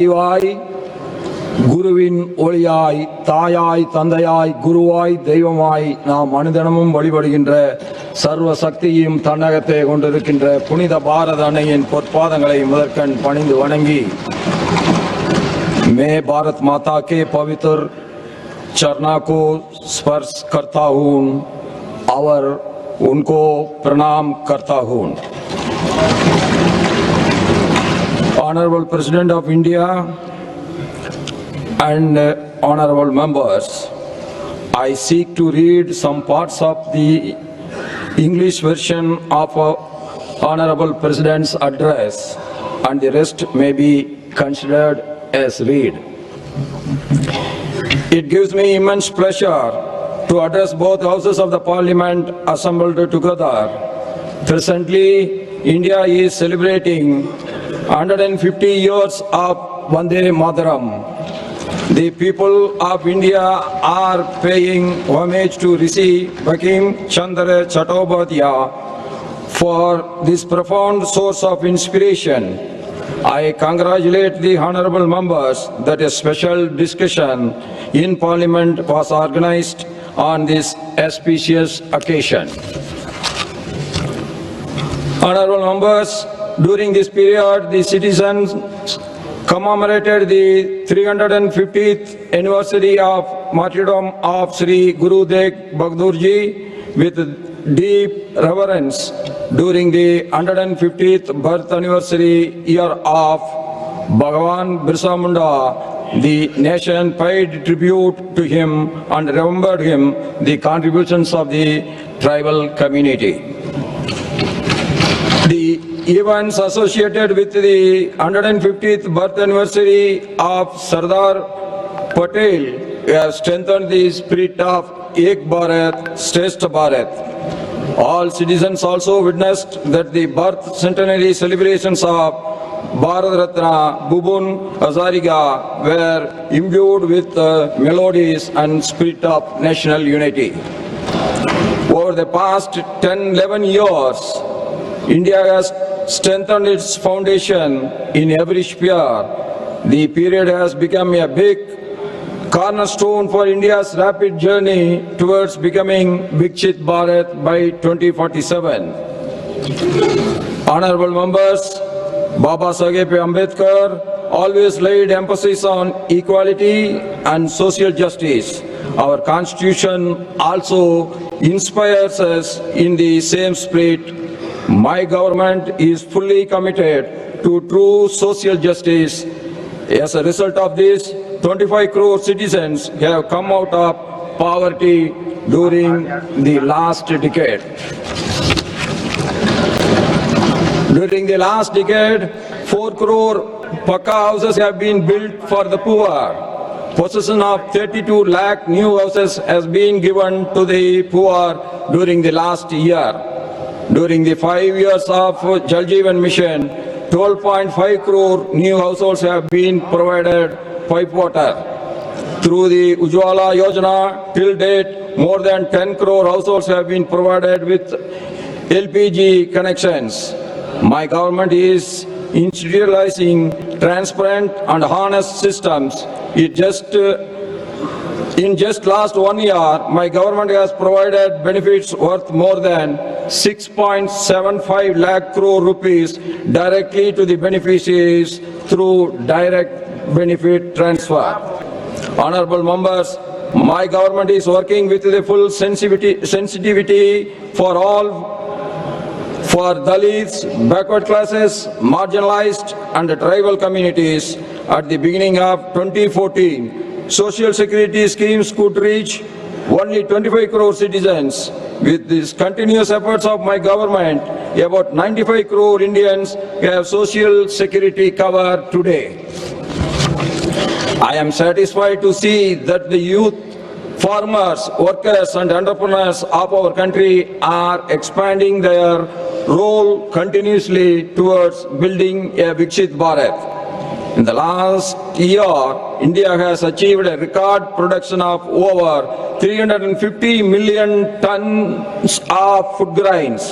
அறிவாய் குருவின் ஒளியாய் தாயாய் தந்தையாய் குருவாய் தெய்வமாய் நாம் அனுதினமும் வழிபடுகின்ற சர்வ சக்தியும் தன்னகத்தை கொண்டிருக்கின்ற புனித பாரத அன்னையின் பொற்பாதங்களை முதற்கண் பணிந்து வணங்கி मैं भारत माता के पवित्र चरणों को स्पर्श करता हूँ और उनको प्रणाम करता हूँ। Honorable President of India and honorable members, I seek to read some parts of the English version of Honorable President's address, and the rest may be considered as read. It gives me immense pleasure to address both houses of the Parliament assembled together. Presently, India is celebrating 150 years of Vande Mataram. The people of India are paying homage to Rishi Bankim Chandra Chattopadhyay for this profound source of inspiration. I congratulate the honorable members that a special discussion in Parliament was organized on this auspicious occasion. Honorable members, during this period, the citizens commemorated the 350th anniversary of martyrdom of Sri Guru Tegh Bahadur Ji with deep reverence. During the 150th birth anniversary year of Bhagavan Birsa Munda, the nation paid tribute to him and remembered him the contributions of the tribal community. The events associated with the 150th birth anniversary of Sardar Patel have strengthened the spirit of Ek Bharat, Shrestha Bharat. All citizens also witnessed that the birth centenary celebrations of Bharat Ratna Bhubun Hazarika were imbued with melodies and spirit of national unity. Over the past 10-11 years, India has strengthened its foundation in every sphere. The period has become a big cornerstone for India's rapid journey towards becoming Viksit Bharat by 2047. Honorable members, Baba Saheb Ambedkar always laid emphasis on equality and social justice. Our constitution also inspires us in the same spirit. My government is fully committed to true social justice. As a result of this, 25 crore citizens have come out of poverty during the last decade. During the last decade, 4 crore Pakka houses have been built for the poor. Possession of 32 lakh new houses has been given to the poor during the last year. During the 5 years of Jal Jeevan Mission, 12.5 crore new households have been provided pipe water. Through the Ujjwala Yojana, till date, more than 10 crore households have been provided with LPG connections. My government is institutionalizing transparent and honest systems. In just last 1 year, my government has provided benefits worth more than 6.75 lakh crore rupees directly to the beneficiaries through direct benefit transfer. Honorable members, my government is working with the full sensitivity for Dalits, backward classes, marginalized and tribal communities. At the beginning of 2014, social security schemes could reach only 25 crore citizens. With these continuous efforts of my government, about 95 crore Indians have social security cover today. I am satisfied to see that the youth, farmers, workers and entrepreneurs of our country are expanding their role continuously towards building a Viksit Bharat. In the last year, India has achieved a record production of over 350 million tons of food grains.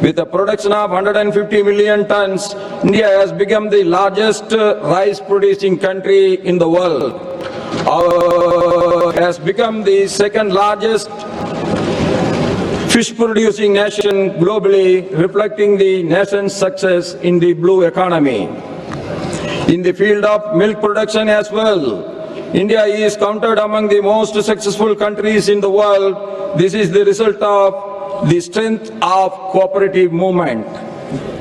With a production of 150 million tons, India has become the largest rice-producing country in the world. Has become the second largest fish-producing nation globally, reflecting the nation's success in the blue economy. In the field of milk production as well, India is counted among the most successful countries in the world. This is the result of the strength of cooperative movement.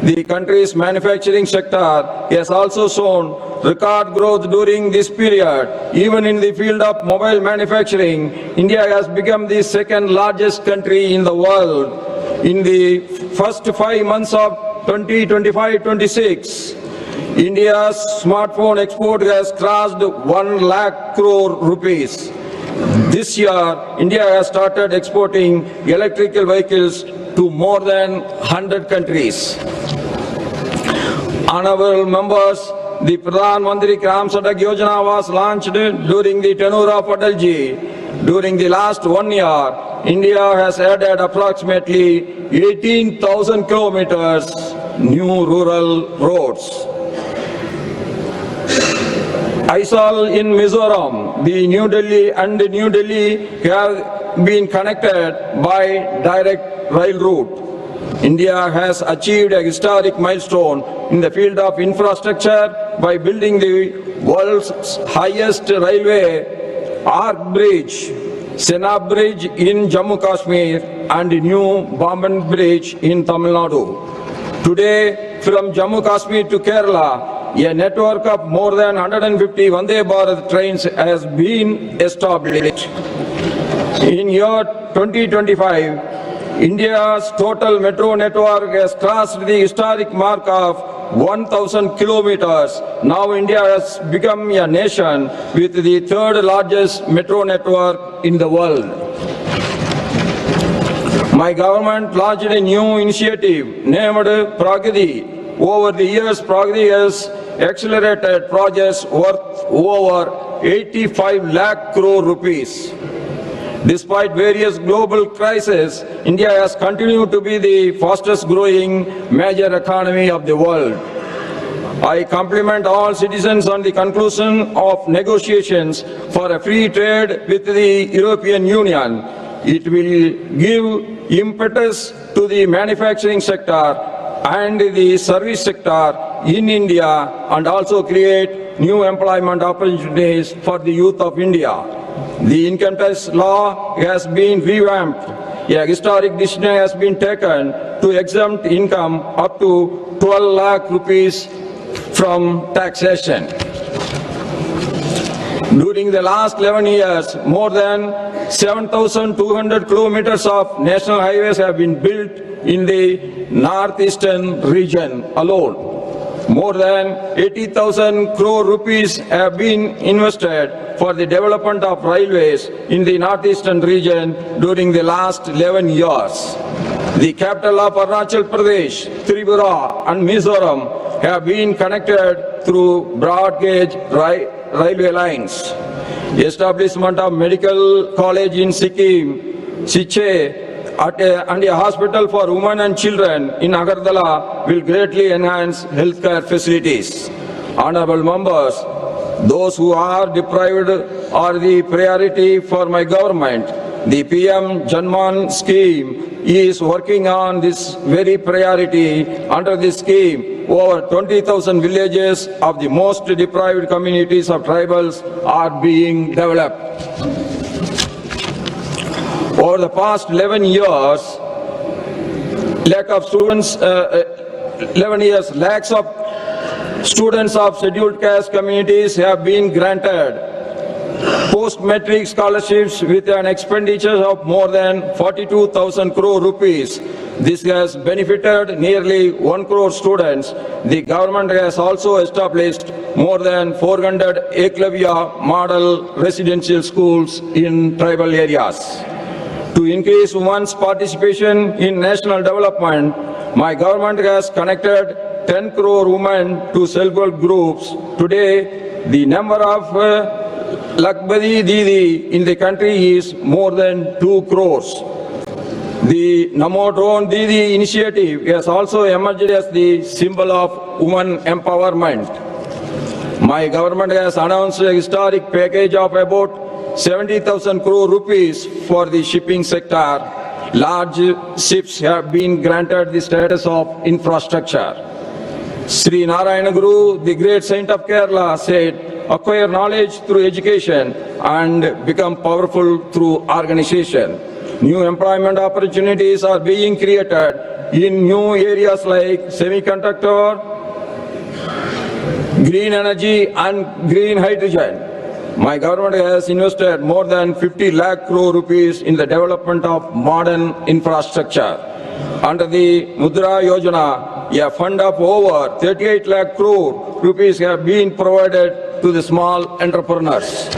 The country's manufacturing sector has also shown record growth during this period. Even in the field of mobile manufacturing, India has become the second largest country in the world. In the first 5 months of 2025-26, India's smartphone export has crossed 1 lakh crore rupees. This year, India has started exporting electrical vehicles to more than 100 countries. Honorable members, the Pradhan Mantri Gram Sadak Yojana was launched during the tenure of Atalji. During the last 1 year, India has added approximately 18,000 kilometers new rural roads. Aisal in Mizoram, the New Delhi have been connected by direct rail route. India has achieved a historic milestone in the field of infrastructure by building the world's highest railway arc bridge, Senab Bridge in Jammu Kashmir and New Bamban Bridge in Tamil Nadu. Today, from Jammu Kashmir to Kerala, a network of more than 150 Vande Bharat trains has been established. In year 2025, India's total metro network has crossed the historic mark of 1,000 kilometers. Now India has become a nation with the third largest metro network in the world. My government launched a new initiative named Pragati. Over the years, Pragati has accelerated projects worth over 85 lakh crore rupees. Despite various global crises, India has continued to be the fastest growing major economy of the world. I compliment all citizens on the conclusion of negotiations for a free trade with the European Union. It will give impetus to the manufacturing sector and the service sector in India and also create new employment opportunities for the youth of India. The income tax law has been revamped. A historic decision has been taken to exempt income up to 12 lakh rupees from taxation. During the last 11 years, more than 7,200 kilometers of national highways have been built in the northeastern region alone. More than 80,000 crore rupees have been invested for the development of railways in the northeastern region during the last 11 years. The capital of Arunachal Pradesh, Tripura and Mizoram have been connected through broad gauge railway lines. Establishment of medical college in Sikkim, Siche, and a hospital for women and children in Agartala will greatly enhance healthcare facilities. Honorable members, those who are deprived are the priority for my government. The PM Janman scheme is working on this very priority. Under this scheme, over 20,000 villages of the most deprived communities of tribals are being developed. Over the past 11 years, lakhs of students of scheduled caste communities have been granted post-matric scholarships with an expenditure of more than 42,000 crore rupees. This has benefited nearly 1 crore students. The government has also established more than 400 Eklavya model residential schools in tribal areas. To increase women's participation in national development, my government has connected 10 crore women to self-help groups. Today, the number of Lakbadi Didi in the country is more than 2 crores. The Namo Drone Didi initiative has also emerged as the symbol of women empowerment. My government has announced a historic package of about 70,000 crore rupees for the shipping sector. Large ships have been granted the status of infrastructure. Sri Narayana Guru, the great saint of Kerala, said, acquire knowledge through education and become powerful through organization. New employment opportunities are being created in new areas like semiconductor, green energy and green hydrogen. My government has invested more than 50 lakh crore rupees in the development of modern infrastructure. Under the Mudra Yojana, a fund of over 38 lakh crore rupees have been provided to the small entrepreneurs.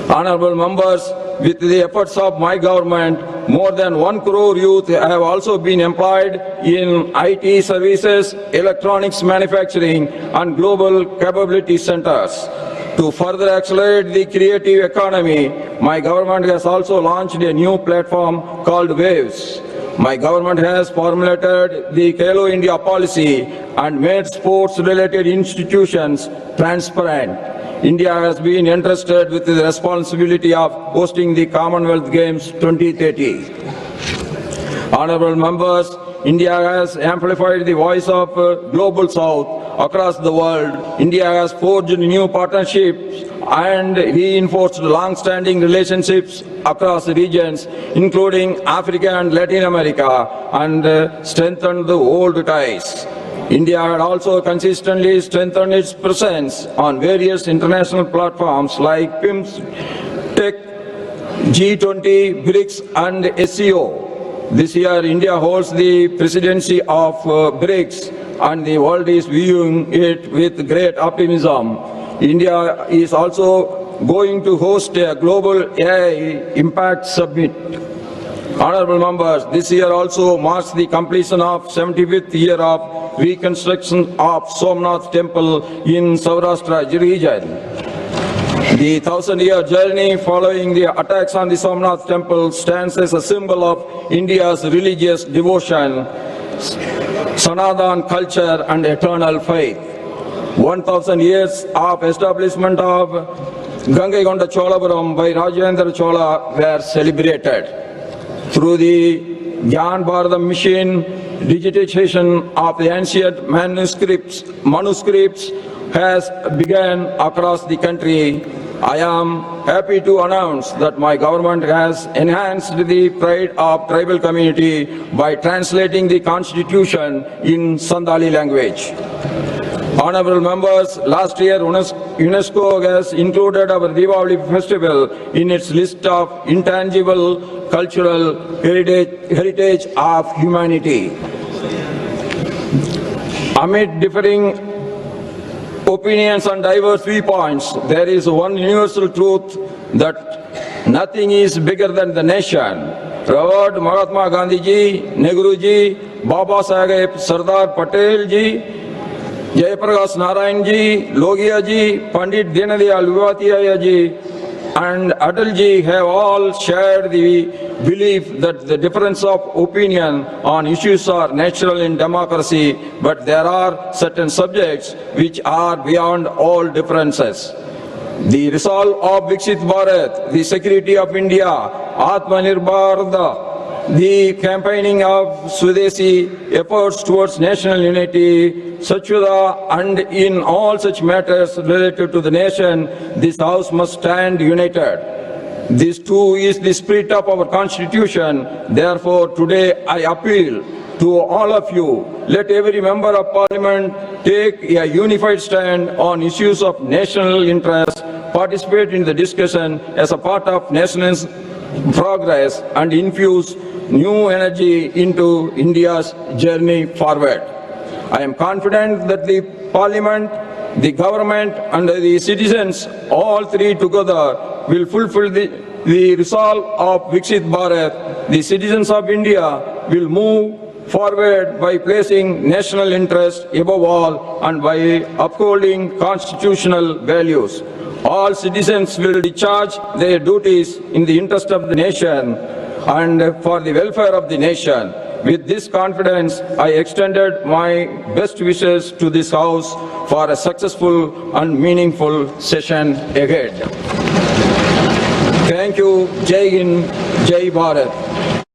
Honorable members, with the efforts of my government, more than 1 crore youth have also been employed in IT services, electronics manufacturing, and global capability centers. To further accelerate the creative economy, my government has also launched a new platform called Waves. My government has formulated the Khelo India policy and made sports-related institutions transparent. India has been entrusted with the responsibility of hosting the Commonwealth Games 2030. Honorable members, India has amplified the voice of Global South across the world. India has forged new partnerships and reinforced long-standing relationships across regions, including Africa and Latin America, and strengthened the old ties. India had also consistently strengthened its presence on various international platforms like PIMS, Tech, G20, BRICS, and SCO. This year, India holds the presidency of BRICS, and the world is viewing it with great optimism. India is also going to host a global AI Impact Summit. Honorable members, this year also marks the completion of 75th year of reconstruction of Somnath Temple in Saurashtra region. The 1,000-year journey following the attacks on the Somnath Temple stands as a symbol of India's religious devotion, Sanatan culture and eternal faith. 1,000 years of establishment of Gangaikonda Cholapuram by Rajendra Chola were celebrated. Through the Gyan Bharat mission, digitization of the ancient manuscripts has begun across the country. I am happy to announce that my government has enhanced the pride of tribal community by translating the constitution in Sandali language. Honorable members, last year UNESCO has included our Diwali festival in its list of intangible cultural heritage of humanity. Amid differing opinions and diverse viewpoints, there is one universal truth that nothing is bigger than the nation. Revered Mahatma Gandhi ji, Nehru ji, Baba Saheb Sardar Patel ji, Jayaprakash Narayan ji, Logia ji, Pandit Dinadayal Upadhyaya ji, and Atal ji have all shared the belief that the difference of opinion on issues are natural in democracy, but there are certain subjects which are beyond all differences. The resolve of Viksit Bharat, the security of India, Atmanirbhar Bharat, the campaigning of Swadeshi, efforts towards national unity, Swachhata, and in all such matters related to the nation, this House must stand united. This too is the spirit of our Constitution. Therefore, today I appeal to all of you, let every member of Parliament take a unified stand on issues of national interest, participate in the discussion as a part of nation's progress, and infuse new energy into India's journey forward. I am confident that the Parliament, the government and the citizens, all three together, will fulfill the resolve of Viksit Bharat. The citizens of India will move forward by placing national interest above all and by upholding constitutional values. All citizens will discharge their duties in the interest of the nation. and for the welfare of the nation. With this confidence, I extended my best wishes to this House for a successful and meaningful session ahead. Thank you. Jai Hind, Jai Bharat.